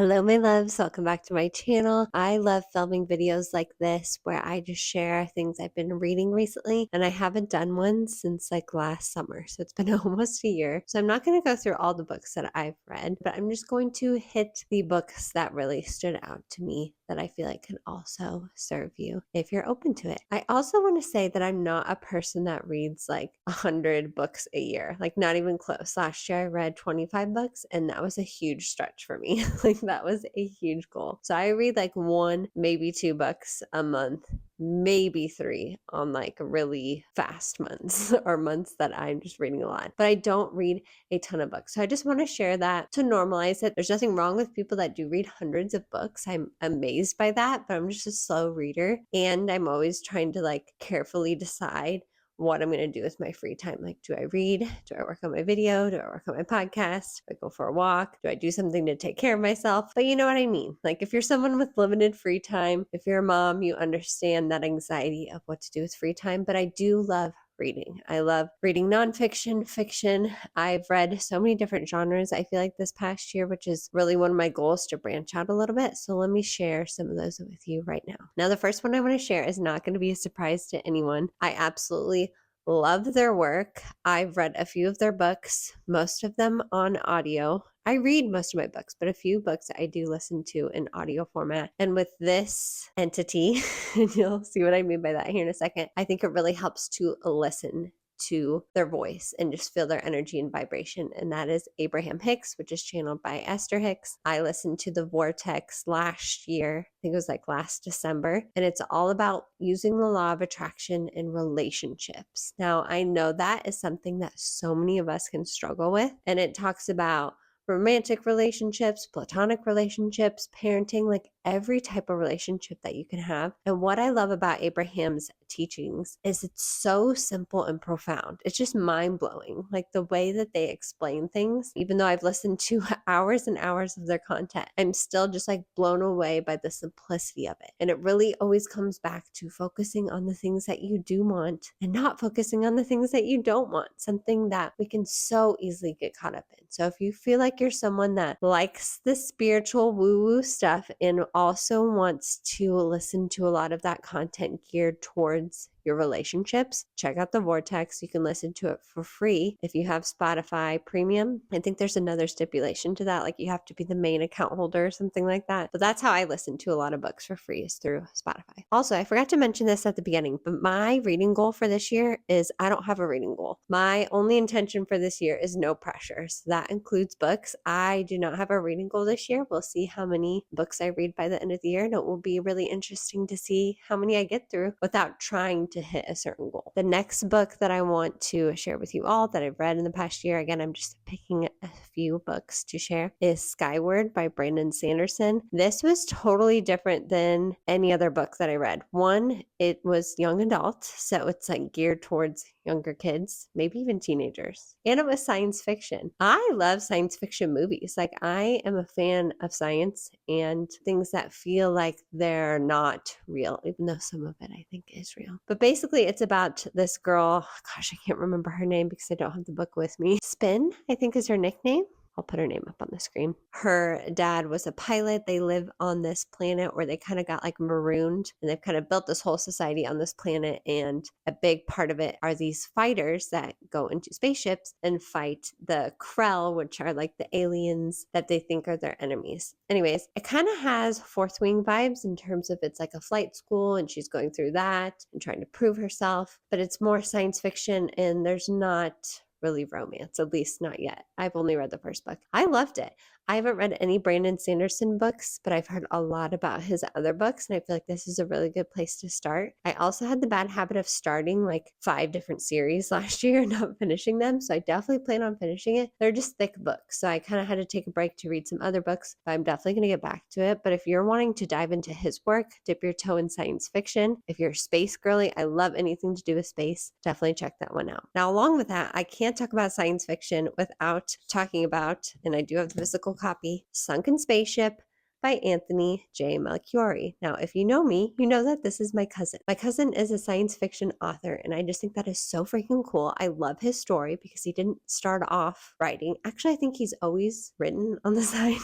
Hello, my loves. Welcome back to my channel. I love filming videos like this where I just share things I've been reading recently, and I haven't done one since like last summer. So it's been almost a year. So I'm not going to go through all the books that I've read, but I'm just going to hit the books that really stood out to me that I feel like can also serve you if you're open to it. I also want to say that I'm not a person that reads like 100 books a year, like not even close. Last year I read 25 books, and that was a huge stretch for me. Like that was a huge goal. So I read like one, maybe two books a month, maybe three on like really fast months or months that I'm just reading a lot. But I don't read a ton of books. So I just want to share that to normalize it. There's nothing wrong with people that do read hundreds of books. I'm amazed by that, but I'm just a slow reader, and I'm always trying to like carefully decide what I'm going to do with my free time. Like, do I read? Do I work on my video? Do I work on my podcast? Do I go for a walk? Do I do something to take care of myself? But you know what I mean? Like, if you're someone with limited free time, if you're a mom, you understand that anxiety of what to do with free time. But I do love reading. I love reading nonfiction, fiction. I've read so many different genres, I feel like this past year, which is really one of my goals, to branch out a little bit. So let me share some of those with you right now. Now, the first one I want to share is not going to be a surprise to anyone. I absolutely love their work. I've read a few of their books, most of them on audio. I read most of my books, but a few books I do listen to in audio format. And with this entity, and you'll see what I mean by that here in a second, I think it really helps to listen to their voice and just feel their energy and vibration. And that is Abraham Hicks, which is channeled by Esther Hicks. I listened to The Vortex last year. I think it was like last December. And it's all about using the law of attraction in relationships. Now, I know that is something that so many of us can struggle with. And it talks about romantic relationships, platonic relationships, parenting, like every type of relationship that you can have. And what I love about Abraham's teachings is it's so simple and profound. It's just mind blowing. Like the way that they explain things, even though I've listened to hours and hours of their content, I'm still just like blown away by the simplicity of it. And it really always comes back to focusing on the things that you do want and not focusing on the things that you don't want, something that we can so easily get caught up in. So if you feel like you're someone that likes the spiritual woo-woo stuff and also wants to listen to a lot of that content geared towards your relationships, check out The Vortex. You can listen to it for free if you have Spotify Premium. I think there's another stipulation to that, like you have to be the main account holder or something like that. But that's how I listen to a lot of books for free, is through Spotify. Also, I forgot to mention this at the beginning, but my reading goal for this year is I don't have a reading goal. My only intention for this year is no pressure. So that includes books. I do not have a reading goal this year. We'll see how many books I read by the end of the year, and it will be really interesting to see how many I get through without trying to hit a certain goal. The next book that I want to share with you all that I've read in the past year, again, I'm just picking a few books to share, is Skyward by Brandon Sanderson. This was totally different than any other book that I read. One, it was young adult, so it's like geared towards younger kids, maybe even teenagers. And it was science fiction. I love science fiction movies. Like I am a fan of science and things that feel like they're not real, even though some of it I think is real. But basically it's about this girl, gosh, I can't remember her name because I don't have the book with me. Spin, I think is her nickname. I'll put her name up on the screen. Her dad was a pilot. They live on this planet where they kind of got like marooned, and they've kind of built this whole society on this planet. And a big part of it are these fighters that go into spaceships and fight the Krell, which are like the aliens that they think are their enemies. Anyways, it kind of has Fourth Wing vibes in terms of it's like a flight school and she's going through that and trying to prove herself, but it's more science fiction and there's not really romance, at least not yet. I've only read the first book. I loved it. I haven't read any Brandon Sanderson books, but I've heard a lot about his other books, and I feel like this is a really good place to start. I also had the bad habit of starting like 5 different series last year and not finishing them, so I definitely plan on finishing it. They're just thick books, so I kind of had to take a break to read some other books, but I'm definitely going to get back to it. But if you're wanting to dive into his work, dip your toe in science fiction. If you're a space girly, I love anything to do with space. Definitely check that one out. Now, along with that, I can't talk about science fiction without talking about, and I do have the physical copy, Sunken Spaceship by Anthony J. Malchiori. Now, if you know me, you know that this is my cousin. My cousin is a science fiction author, and I just think that is so freaking cool. I love his story because he didn't start off writing. Actually, I think he's always written on the side.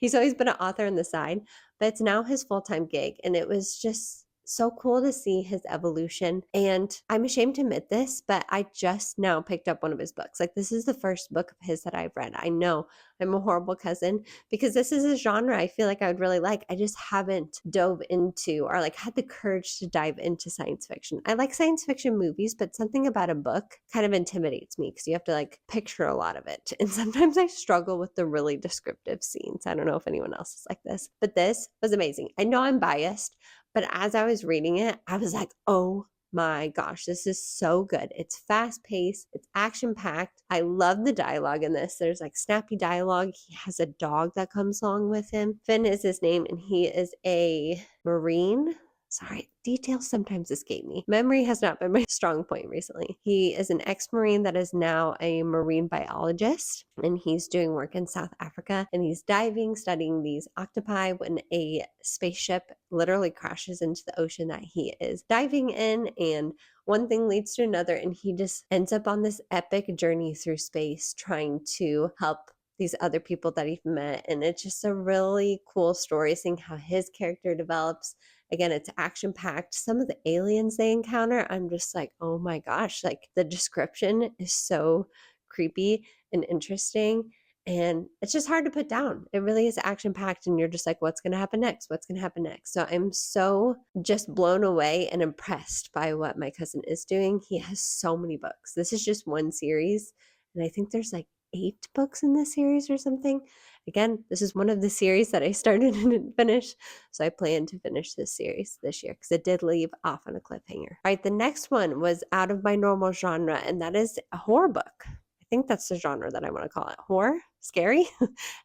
He's always been an author on the side, but it's now his full-time gig. And it was just so cool to see his evolution. And I'm ashamed to admit this, but I just now picked up one of his books. Like, this is the first book of his that I've read. I know I'm a horrible cousin because this is a genre I feel like I would really like. I just haven't dove into or like had the courage to dive into science fiction. I like science fiction movies, but something about a book kind of intimidates me because you have to like picture a lot of it. And sometimes I struggle with the really descriptive scenes. I don't know if anyone else is like this, but this was amazing. I know I'm biased, but as I was reading it, I was like, oh my gosh, this is so good. It's fast paced, it's action packed. I love the dialogue in this. There's like snappy dialogue. He has a dog that comes along with him. Finn is his name, and he is a Marine. Sorry, details sometimes escape me. Memory has not been my strong point recently. He is an ex-Marine that is now a marine biologist, and he's doing work in South Africa, and he's diving, studying these octopi when a spaceship literally crashes into the ocean that he is diving in, and one thing leads to another, and he just ends up on this epic journey through space trying to help these other people that he's met. And it's just a really cool story, seeing how his character develops. Again, it's action packed. Some of the aliens they encounter, I'm just like, oh my gosh, like the description is so creepy and interesting. And it's just hard to put down. It really is action packed, and you're just like, what's going to happen next? What's going to happen next? So I'm so just blown away and impressed by what my cousin is doing. He has so many books. This is just one series, and I think there's like 8 books in this series or something. Again, this is one of the series that I started and didn't finish. So I plan to finish this series this year because it did leave off on a cliffhanger. All right, the next one was out of my normal genre, and that is a horror book. I think that's the genre that I want to call it. Horror? Scary?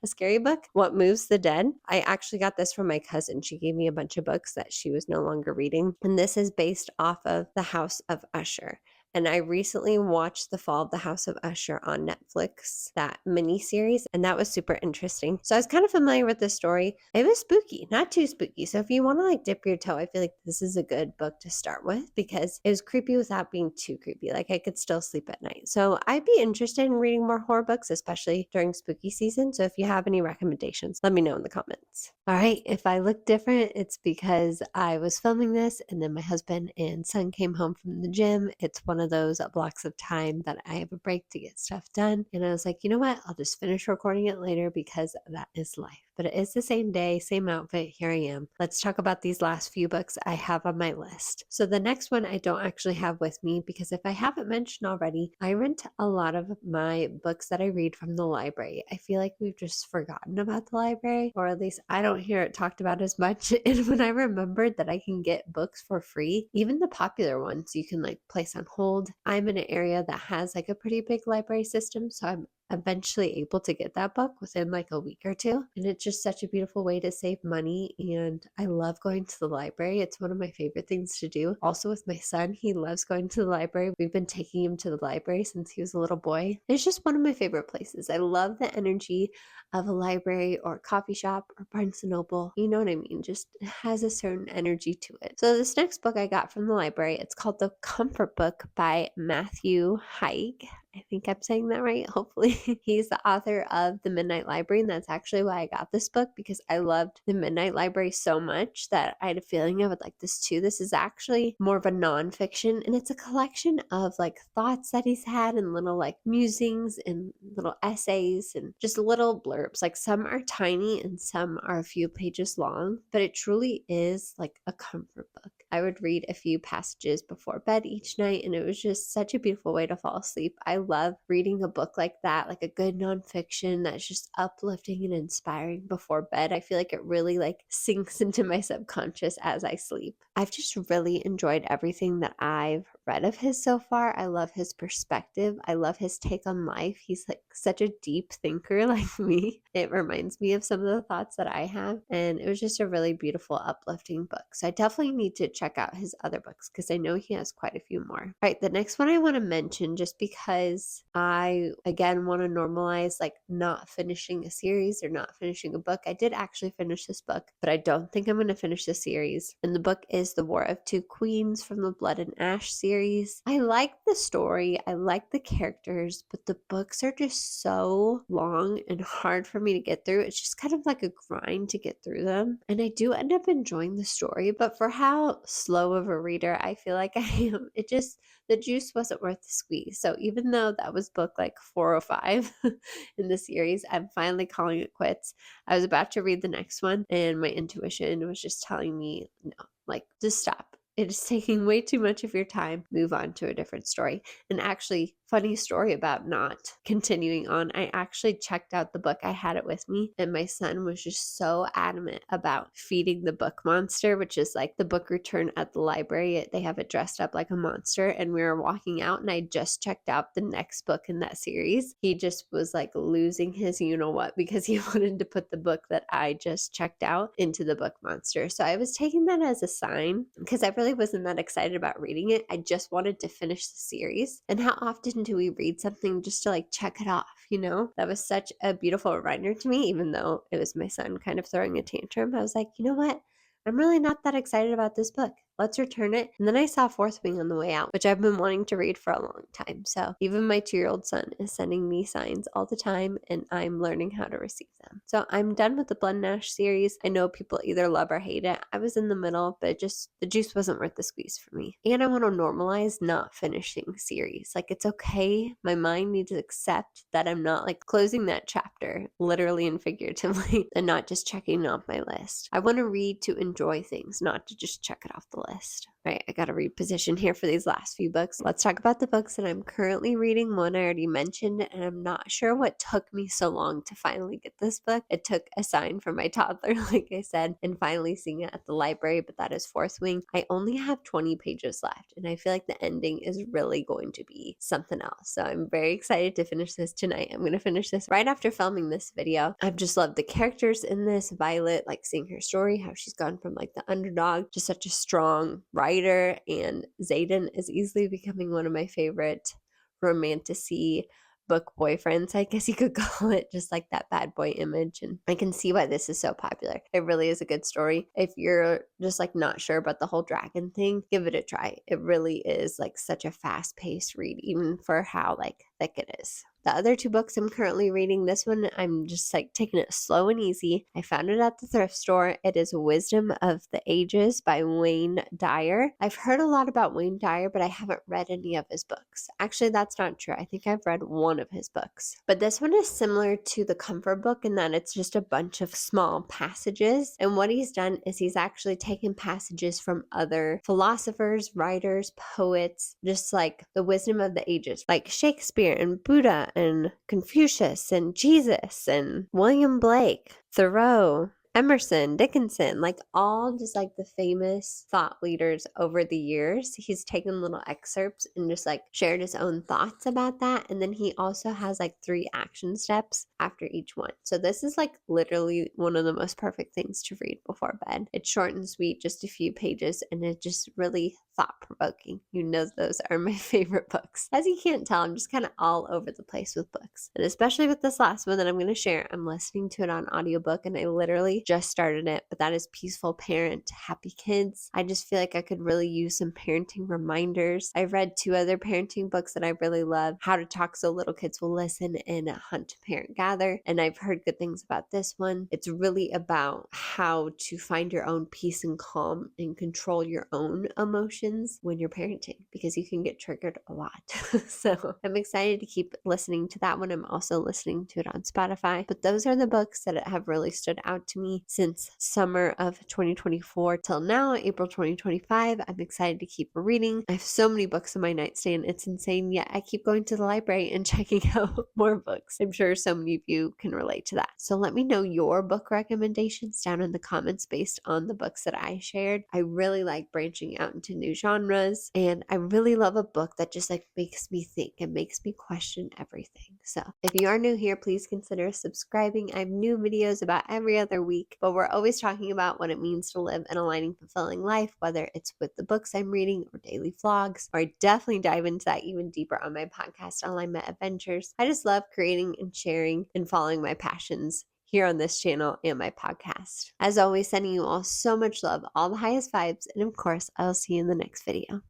A scary book? What Moves the Dead? I actually got this from my cousin. She gave me a bunch of books that she was no longer reading. And this is based off of The House of Usher. And I recently watched The Fall of the House of Usher on Netflix, that miniseries, and that was super interesting. So I was kind of familiar with the story. It was spooky, not too spooky. So if you want to like dip your toe, I feel like this is a good book to start with because it was creepy without being too creepy. Like I could still sleep at night. So I'd be interested in reading more horror books, especially during spooky season. So if you have any recommendations, let me know in the comments. All right, if I look different, it's because I was filming this and then my husband and son came home from the gym. It's one of those blocks of time that I have a break to get stuff done. And I was like, you know what? I'll just finish recording it later because that is life. But it is the same day, same outfit. Here I am. Let's talk about these last few books I have on my list. So the next one I don't actually have with me because if I haven't mentioned already, I rent a lot of my books that I read from the library. I feel like we've just forgotten about the library, or at least I don't hear it talked about as much. And when I remembered that I can get books for free, even the popular ones you can like place on hold. I'm in an area that has like a pretty big library system, so I'm eventually able to get that book within like a week or two. And it's just such a beautiful way to save money. And I love going to the library. It's one of my favorite things to do. Also with my son, he loves going to the library. We've been taking him to the library since he was a little boy. It's just one of my favorite places. I love the energy of a library or a coffee shop or Barnes & Noble. You know what I mean? Just has a certain energy to it. So this next book I got from the library, it's called The Comfort Book by Matthew Haig. I think I'm saying that right, hopefully. He's the author of The Midnight Library, and that's actually why I got this book, because I loved The Midnight Library so much that I had a feeling I would like this too. This is actually more of a nonfiction, and it's a collection of like thoughts that he's had and little like musings and little essays and just little blurbs. Like some are tiny and some are a few pages long, but it truly is like a comfort book. I would read a few passages before bed each night, and it was just such a beautiful way to fall asleep. I love reading a book like that, like a good nonfiction that's just uplifting and inspiring before bed. I feel like it really like sinks into my subconscious as I sleep. I've just really enjoyed everything that I've read of his so far. I love his perspective. I love his take on life. He's like such a deep thinker like me. It reminds me of some of the thoughts that I have, and it was just a really beautiful, uplifting book. So I definitely need to check out his other books because I know he has quite a few more. All right, the next one I want to mention, just because I, again, want to normalize like not finishing a series or not finishing a book. I did actually finish this book, but I don't think I'm going to finish the series. And the book is The War of Two Queens from the Blood and Ash series. I like the story. I like the characters, but the books are just so long and hard for me to get through. It's just kind of like a grind to get through them. And I do end up enjoying the story, but for how slow of a reader I feel like I am, the juice wasn't worth the squeeze. So even though that was book like 405 in the series, I'm finally calling it quits. I was about to read the next one and my intuition was just telling me, no, like just stop. It is taking way too much of your time. Move on to a different story. And actually, funny story about not continuing on. I actually checked out the book. I had it with me, and my son was just so adamant about feeding the book monster, which is like the book return at the library. They have it dressed up like a monster, and we were walking out, and I just checked out the next book in that series. He just was like losing his you-know-what because he wanted to put the book that I just checked out into the book monster. So I was taking that as a sign because I really wasn't that excited about reading it. I just wanted to finish the series. And how often do we read something just to like check it off, you know? That was such a beautiful reminder to me, even though it was my son kind of throwing a tantrum. I was like, you know what? I'm really not that excited about this book. Let's return it. And then I saw Fourth Wing on the way out, which I've been wanting to read for a long time. So even my 2-year-old son is sending me signs all the time, and I'm learning how to receive them. So I'm done with the Blood and Ash series. I know people either love or hate it. I was in the middle, but the juice wasn't worth the squeeze for me. And I want to normalize not finishing series. Like, it's okay. My mind needs to accept that I'm not like closing that chapter, literally and figuratively, and not just checking it off my list. I want to read to enjoy things, not to just check it off the list. Right, I got to reposition here for these last few books. Let's talk about the books that I'm currently reading. One I already mentioned, and I'm not sure what took me so long to finally get this book. It took a sign from my toddler, like I said, and finally seeing it at the library, but that is Fourth Wing. I only have 20 pages left, and I feel like the ending is really going to be something else. So I'm very excited to finish this tonight. I'm going to finish this right after filming this video. I've just loved the characters in this. Violet, like seeing her story, how she's gone from like the underdog to such a strong writer, and Xaden is easily becoming one of my favorite romantasy book boyfriends, I guess you could call it, just like that bad boy image. And I can see why this is so popular. It really is a good story. If you're just like not sure about the whole dragon thing, give it a try. It really is like such a fast-paced read, even for how like thick it is. The other 2 books I'm currently reading, this one I'm just like taking it slow and easy. I found it at the thrift store. It is Wisdom of the Ages by Wayne Dyer. I've heard a lot about Wayne Dyer, but I haven't read any of his books. Actually, that's not true. I think I've read one of his books. But this one is similar to the Comfort book in that it's just a bunch of small passages. And what he's done is he's actually taken passages from other philosophers, writers, poets, just like the wisdom of the ages, like Shakespeare and Buddha and Confucius and Jesus and William Blake, Thoreau, Emerson, Dickinson, like all just like the famous thought leaders over the years. He's taken little excerpts and just like shared his own thoughts about that. And then he also has like 3 action steps after each one. So this is like literally one of the most perfect things to read before bed. It's short and sweet, just a few pages, and it's just really thought-provoking. You know, those are my favorite books. As you can't tell, I'm just kind of all over the place with books. And especially with this last one that I'm going to share, I'm listening to it on audiobook, and I literally just started it, but that is Peaceful Parent, Happy Kids. I just feel like I could really use some parenting reminders. I've read 2 other parenting books that I really love, How to Talk So Little Kids Will Listen and Hunt, Parent, Gather, and I've heard good things about this one. It's really about how to find your own peace and calm and control your own emotions when you're parenting, because you can get triggered a lot. So I'm excited to keep listening to that one. I'm also listening to it on Spotify, but those are the books that have really stood out to me since summer of 2024 till now, April 2025. I'm excited to keep reading. I have so many books on my nightstand. It's insane. Yet I keep going to the library and checking out more books. I'm sure so many of you can relate to that. So let me know your book recommendations down in the comments based on the books that I shared. I really like branching out into new genres, and I really love a book that just like makes me think and makes me question everything. So if you are new here, please consider subscribing. I have new videos about every other week. week, but we're always talking about what it means to live an aligning, fulfilling life, whether it's with the books I'm reading or daily vlogs, or I definitely dive into that even deeper on my podcast, Alignment Adventures. I just love creating and sharing and following my passions here on this channel and my podcast. As always, sending you all so much love, all the highest vibes, and of course, I'll see you in the next video.